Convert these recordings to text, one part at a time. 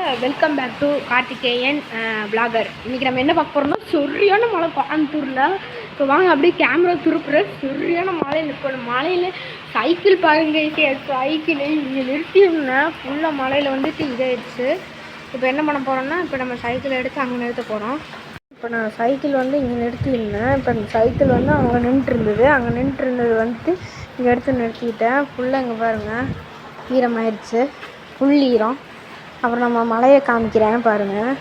Welcome back to Karthikeyan blogger. இன்றைக்கி நம்ம என்ன பார்க்க போகிறோம்னா சரியான மழை கோயம்புத்தூரில். இப்போ வாங்க அப்படியே கேமரா திருப்புற சரியான மழையில் நிற்கணும். மழையில் சைக்கிள் பாருங்க, சைக்கிள் இங்கே நிறுத்திடணும். ஃபுல்லாக மழையில் வந்துட்டு இதாகிடுச்சு. இப்போ என்ன பண்ண போகிறோம்னா, இப்போ நம்ம சைக்கிள் எடுத்து அங்கே நிறுத்த போகிறோம். இப்போ நான் சைக்கிள் வந்து இங்கே நிறுத்தியிருந்தேன். இப்போ அந்த சைக்கிள் வந்து அங்கே நின்றுருந்தது. வந்துட்டு இங்கே எடுத்து நிறுத்திக்கிட்டேன். ஃபுல்லாக இங்கே பாருங்கள் ஈரமாயிடுச்சு, ஃபுல் ஈரம். அப்புறம் நம்ம மலையை காமிக்கிறேன் பாருங்கள்.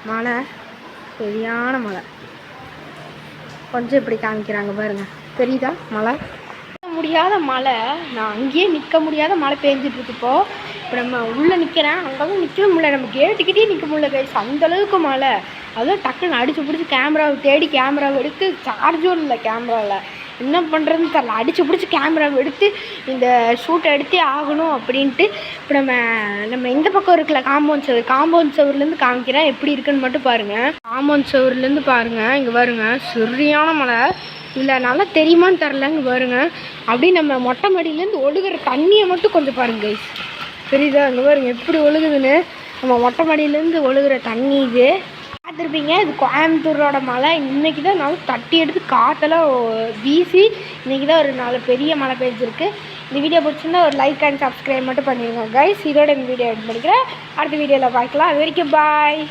மலை சரியான மலை, கொஞ்சம் இப்படி காமிக்கிறாங்க பாருங்கள், தெரியுதா? மழை முடியாத மழை, நான் அங்கேயே நிற்க முடியாத மழை பெஞ்சிட்ருக்கு. இப்போ நம்ம உள்ளே நிற்கிறேன், அங்கேயும் நிற்கவே முடியல, நம்ம கேட்டுக்கிட்டே நிற்க முடியல கைஸ், அந்தளவுக்கு மழை. அதுவும் டக்குன்னு அடித்து பிடிச்சி கேமராவை தேடி கேமராவை எடுத்து சார்ஜும் இல்லை கேமராவில், என்ன பண்ணுறதுன்னு தெரில. அடித்து பிடிச்சி கேமராவை எடுத்து இந்த ஷூட்டை எடுத்தே ஆகணும் அப்படின்ட்டு. இப்போ நம்ம இந்த பக்கம் இருக்குல்ல காம்பவுண்ட் சவர்லேருந்து காமிக்கிறேன் எப்படி இருக்குன்னு மட்டும் பாருங்கள். காம்பவுண்ட் சவர்லேருந்து பாருங்கள், இங்கே பாருங்கள் சரியான மழை. இல்லை நல்லா தெரியுமான்னு தெரில, இங்கே பாருங்கள் அப்படியே நம்ம மொட்டை மாடியிலேருந்து ஒழுகிற தண்ணியை மட்டும் கொஞ்சம் பாருங்கள் கைஸ், தெரியுதா? இங்கே பாருங்கள் எப்படி ஒழுகுதுன்னு. நம்ம மொட்டை மாடியிலேருந்து ஒழுகிற தண்ணி இது பார்த்துருப்பீங்க. இது கோயம்புத்தூரோட மழை. இன்றைக்கி தான் நல்லா தட்டி எடுத்து காற்றெல்லாம் வீசி இன்றைக்கி தான் ஒரு நாலு பெரிய மழை பெஞ்சிருக்கு. இந்த வீடியோ பிடிச்சிருந்தா ஒரு லைக் அண்ட் சப்ஸ்கிரைப் மட்டும் பண்ணிடுங்க கைஸ். இதோட இந்த வீடியோ எட் பண்ணிக்கிறேன். அடுத்த வீடியோவில் பார்க்கலாம். அது வரைக்கும் பாய்.